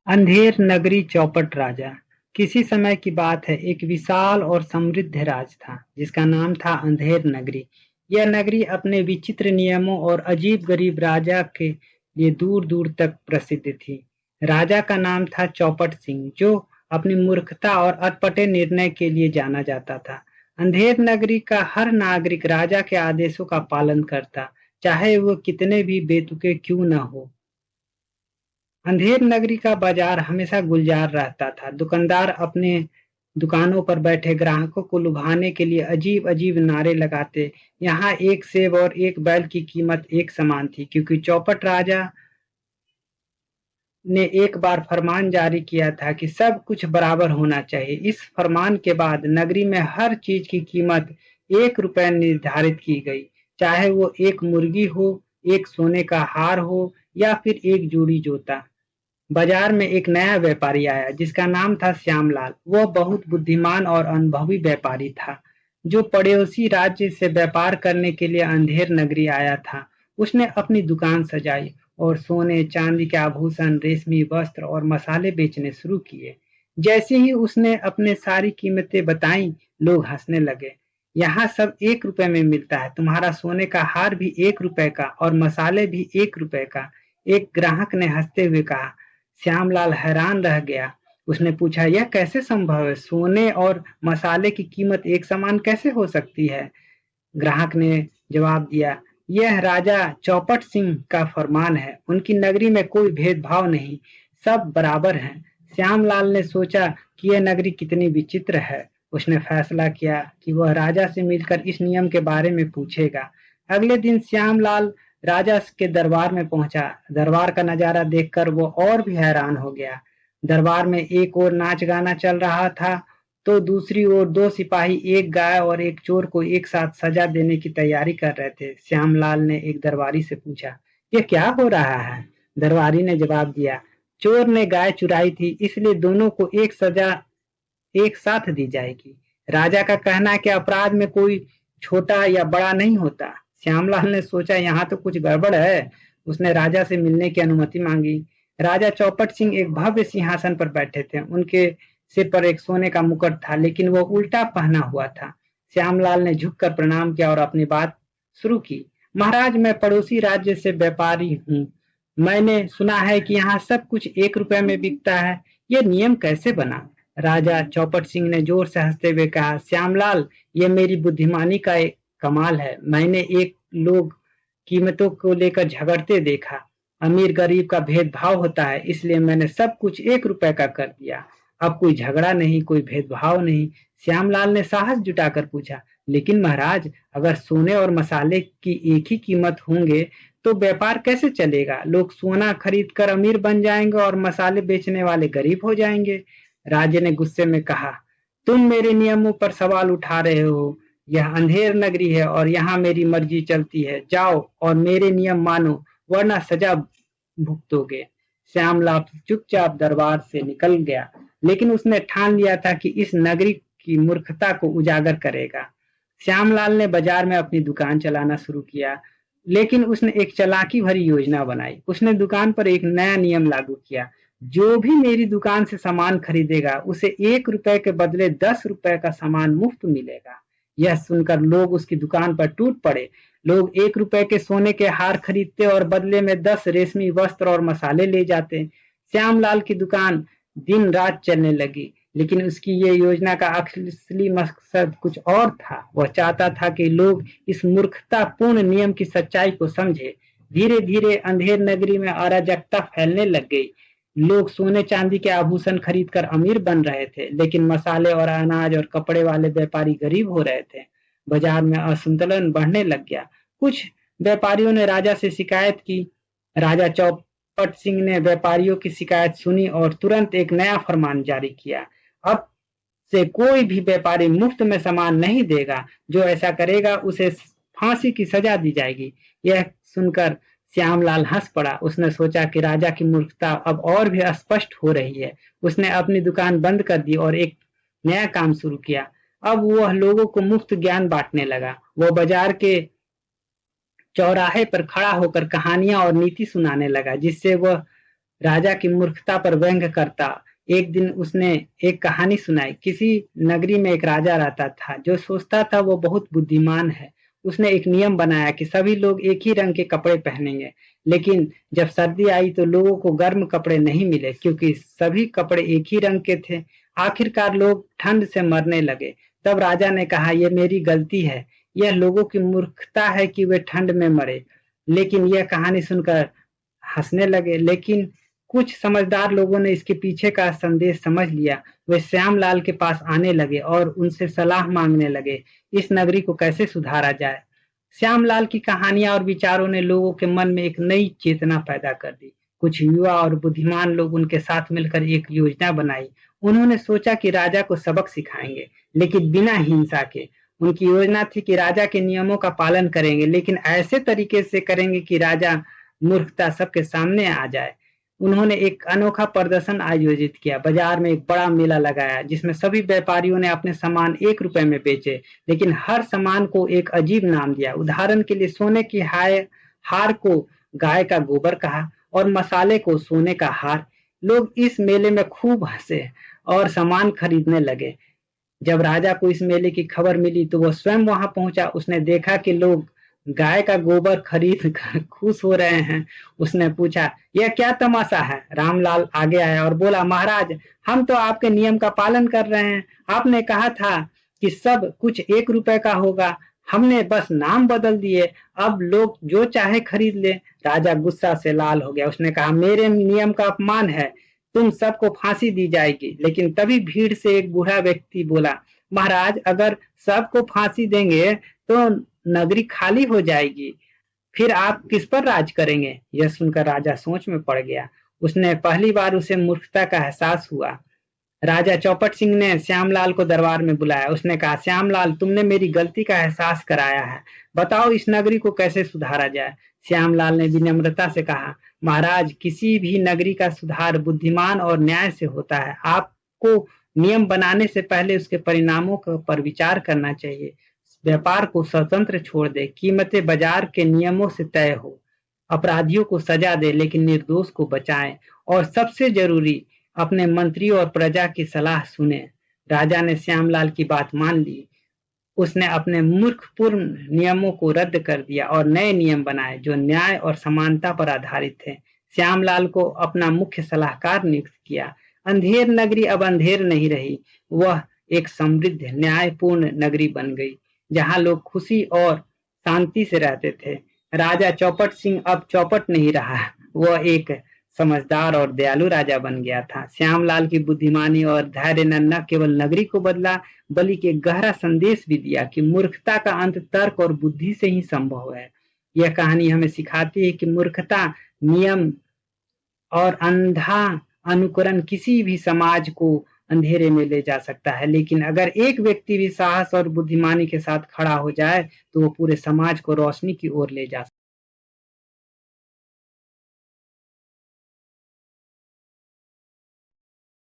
अंधेर नगरी चौपट राजा। किसी समय की बात है, एक विशाल और समृद्ध राज था जिसका नाम था अंधेर नगरी। यह नगरी अपने विचित्र नियमों और अजीब गरीब राजा के लिए दूर दूर तक प्रसिद्ध थी। राजा का नाम था चौपट सिंह, जो अपनी मूर्खता और अटपटे निर्णय के लिए जाना जाता था। अंधेर नगरी का हर नागरिक राजा के आदेशों का पालन करता, चाहे वो कितने भी बेतुके क्यों न हो। अंधेर नगरी का बाजार हमेशा गुलजार रहता था। दुकानदार अपने दुकानों पर बैठे ग्राहकों को लुभाने के लिए अजीब अजीब नारे लगाते। यहाँ एक सेब और एक बैल की कीमत एक समान थी, क्योंकि चौपट राजा ने एक बार फरमान जारी किया था कि सब कुछ बराबर होना चाहिए। इस फरमान के बाद नगरी में हर चीज की कीमत 1 रुपए निर्धारित की गई, चाहे वो एक मुर्गी हो, एक सोने का हार हो या फिर एक जोड़ी जूता। बाजार में एक नया व्यापारी आया जिसका नाम था श्यामलाल। वह बहुत बुद्धिमान और अनुभवी व्यापारी था, जो पड़ोसी राज्य से व्यापार करने के लिए अंधेर नगरी आया था। उसने अपनी दुकान सजाई और सोने चांदी के आभूषण, रेशमी वस्त्र और मसाले बेचने शुरू किए। जैसे ही उसने अपने सारी कीमतें बताई, लोग हंसने लगे। यहाँ सब 1 रुपए में मिलता है, तुम्हारा सोने का हार भी 1 रुपए का और मसाले भी 1 रुपए का। एक ग्राहक ने हंसते हुए कहा। श्यामलाल हैरान रह गया। उसने पूछा, यह कैसे संभव है? सोने और मसाले की कीमत एक समान कैसे हो सकती है? ग्राहक ने जवाब दिया, यह राजा चौपट सिंह का फरमान है। उनकी नगरी में कोई भेदभाव नहीं, सब बराबर हैं। श्यामलाल ने सोचा कि यह नगरी कितनी विचित्र है। उसने फैसला किया कि वह राजा से मिलकर इस नियम के बारे में पूछेगा। अगले दिन श्यामलाल राजा के दरबार में पहुंचा। दरबार का नजारा देखकर वो और भी हैरान हो गया। दरबार में एक ओर नाच गाना चल रहा था, तो दूसरी ओर दो सिपाही एक गाय और एक चोर को एक साथ सजा देने की तैयारी कर रहे थे। श्यामलाल ने एक दरबारी से पूछा, ये क्या हो रहा है? दरबारी ने जवाब दिया, चोर ने गाय चुराई थी, इसलिए दोनों को एक सजा एक साथ दी जाएगी। राजा का कहना है कि अपराध में कोई छोटा या बड़ा नहीं होता। श्यामलाल ने सोचा, यहाँ तो कुछ गड़बड़ है। उसने राजा से मिलने की अनुमति मांगी। राजा चौपट सिंह एक भव्य सिंहासन पर बैठे थे। उनके सिर पर एक सोने का मुकुट था, लेकिन वो उल्टा पहना हुआ था। श्यामलाल ने झुककर प्रणाम किया और अपनी बात शुरू की। महाराज, मैं पड़ोसी राज्य से व्यापारी हूँ। मैंने सुना है कि यहाँ सब कुछ 1 रुपए में बिकता है। ये नियम कैसे बना? राजा चौपट सिंह ने जोर से हंसते हुए कहा, श्यामलाल, ये मेरी बुद्धिमानी का एक कमाल है। मैंने एक लोग कीमतों को लेकर झगड़ते देखा। अमीर गरीब का भेदभाव होता है, इसलिए मैंने सब कुछ 1 रुपए का कर दिया। अब कोई झगड़ा नहीं, कोई भेदभाव नहीं। श्यामलाल ने साहस जुटाकर पूछा, लेकिन महाराज, अगर सोने और मसाले की एक ही कीमत होंगे तो व्यापार कैसे चलेगा? लोग सोना खरीद कर अमीर बन जाएंगे और मसाले बेचने वाले गरीब हो जाएंगे। राजे ने गुस्से में कहा, तुम मेरे नियमों पर सवाल उठा रहे हो। यह अंधेर नगरी है और यहाँ मेरी मर्जी चलती है। जाओ और मेरे नियम मानो, वरना सजा भुगतोगे। श्यामलाल चुपचाप दरबार से निकल गया, लेकिन उसने ठान लिया था कि इस नगरी की मूर्खता को उजागर करेगा। श्यामलाल ने बाजार में अपनी दुकान चलाना शुरू किया, लेकिन उसने एक चालाकी भरी योजना बनाई। उसने दुकान पर एक नया नियम लागू किया, जो भी मेरी दुकान से सामान खरीदेगा उसे 1 रुपए के बदले 10 रुपए का सामान मुफ्त मिलेगा। यह सुनकर लोग उसकी दुकान पर टूट पड़े। लोग 1 रुपए के सोने के हार खरीदते और बदले में 10 रेशमी वस्त्र और मसाले ले जाते। श्यामलाल की दुकान दिन रात चलने लगी, लेकिन उसकी ये योजना का असली मकसद कुछ और था। वह चाहता था कि लोग इस मूर्खतापूर्ण नियम की सच्चाई को समझे। धीरे धीरे अंधेर नगरी में अराजकता फैलने लग गई। लोग सोने चांदी के आभूषण खरीदकर अमीर बन रहे थे, लेकिन मसाले और अनाज और कपड़े वाले व्यापारी गरीब हो रहे थे। बाजार में असंतुलन बढ़ने लग गया। कुछ व्यापारियों ने राजा से शिकायत की। राजा चौपट सिंह ने व्यापारियों की शिकायत सुनी और तुरंत एक नया फरमान जारी किया। अब से कोई भी व्यापारी मुफ्त में सामान नहीं देगा। जो ऐसा करेगा उसे फांसी की सजा दी जाएगी। यह सुनकर श्यामलाल हंस पड़ा। उसने सोचा कि राजा की मूर्खता अब और भी स्पष्ट हो रही है। उसने अपनी दुकान बंद कर दी और एक नया काम शुरू किया। अब वह लोगों को मुफ्त ज्ञान बांटने लगा। वह बाजार के चौराहे पर खड़ा होकर कहानियां और नीति सुनाने लगा, जिससे वह राजा की मूर्खता पर व्यंग करता एक दिन उसने एक कहानी सुनाई। किसी नगरी में एक राजा रहता था जो सोचता था वो बहुत बुद्धिमान है। उसने एक नियम बनाया कि सभी लोग एक ही रंग के कपड़े पहनेंगे। लेकिन जब सर्दी आई तो लोगों को गर्म कपड़े नहीं मिले क्योंकि सभी कपड़े एक ही रंग के थे। आखिरकार लोग ठंड से मरने लगे। तब राजा ने कहा, यह मेरी गलती है, यह लोगों की मूर्खता है कि वे ठंड में मरे। लेकिन यह कहानी सुनकर हंसने लगे। लेकिन कुछ समझदार लोगों ने इसके पीछे का संदेश समझ लिया। वे श्यामलाल के पास आने लगे और उनसे सलाह मांगने लगे, इस नगरी को कैसे सुधारा जाए। श्यामलाल की कहानियां और विचारों ने लोगों के मन में एक नई चेतना पैदा कर दी। कुछ युवा और बुद्धिमान लोग उनके साथ मिलकर एक योजना बनाई। उन्होंने सोचा कि राजा को सबक सिखाएंगे, लेकिन बिना हिंसा के। उनकी योजना थी कि राजा के नियमों का पालन करेंगे, लेकिन ऐसे तरीके से करेंगे कि राजा मूर्खता सबके सामने आ जाए। उन्होंने एक अनोखा प्रदर्शन आयोजित किया। बाजार में एक बड़ा मेला लगाया जिसमें सभी व्यापारियों ने अपने सामान 1 रुपए में बेचे, लेकिन हर सामान को एक अजीब नाम दिया। उदाहरण के लिए सोने की हार को गाय का गोबर कहा और मसाले को सोने का हार। लोग इस मेले में खूब हंसे और सामान खरीदने लगे। जब राजा को इस मेले की खबर मिली तो वह स्वयं वहां पहुंचा। उसने देखा कि लोग गाय का गोबर खरीद कर खुश हो रहे हैं। उसने पूछा, यह क्या तमाशा है। रामलाल आगे आया और बोला, महाराज, हम तो आपके नियम का पालन कर रहे हैं। आपने कहा था कि सब कुछ 1 रुपए का होगा, हमने बस नाम बदल दिए, अब लोग जो चाहे खरीद ले। राजा गुस्सा से लाल हो गया। उसने कहा, मेरे नियम का अपमान है, तुम सबको फांसी दी जाएगी। लेकिन तभी भीड़ से एक बूढ़ा व्यक्ति बोला, महाराज, अगर सबको फांसी देंगे तो नगरी खाली हो जाएगी, फिर आप किस पर राज करेंगे। यह सुनकर राजा सोच में पड़ गया। उसने पहली बार उसे मूर्खता का एहसास हुआ। राजा चौपट सिंह ने श्यामलाल को दरबार में बुलाया। उसने कहा, श्यामलाल, तुमने मेरी गलती का एहसास कराया है, बताओ इस नगरी को कैसे सुधारा जाए। श्यामलाल ने विनम्रता से कहा, महाराज, किसी भी नगरी का सुधार बुद्धिमान और न्याय से होता है। आपको नियम बनाने से पहले उसके परिणामों पर विचार करना चाहिए। व्यापार को स्वतंत्र छोड़ दे, कीमतें बाजार के नियमों से तय हो, अपराधियों को सजा दे लेकिन निर्दोष को बचाएं, और सबसे जरूरी, अपने मंत्रियों और प्रजा की सलाह सुने। राजा ने श्यामलाल की बात मान ली। उसने अपने मूर्खपूर्ण नियमों को रद्द कर दिया और नए नियम बनाए जो न्याय और समानता पर आधारित थे। श्यामलाल को अपना मुख्य सलाहकार नियुक्त किया। अंधेर नगरी अब अंधेर नहीं रही, वह एक समृद्ध न्यायपूर्ण नगरी बन गई जहां लोग खुशी और शांति से रहते थे। राजा चौपट सिंह अब चौपट नहीं रहा, वह एक समझदार और दयालु राजा बन गया था। श्यामलाल की बुद्धिमानी और धैर्य ने न केवल नगरी को बदला बल्कि एक गहरा संदेश भी दिया कि मूर्खता का अंत तर्क और बुद्धि से ही संभव है। यह कहानी हमें सिखाती है कि मूर्खता, नियम और अंधा अनुकरण किसी भी समाज को अंधेरे में ले जा सकता है, लेकिन अगर एक व्यक्ति भी साहस और बुद्धिमानी के साथ खड़ा हो जाए तो वो पूरे समाज को रोशनी की ओर ले जा सकता है।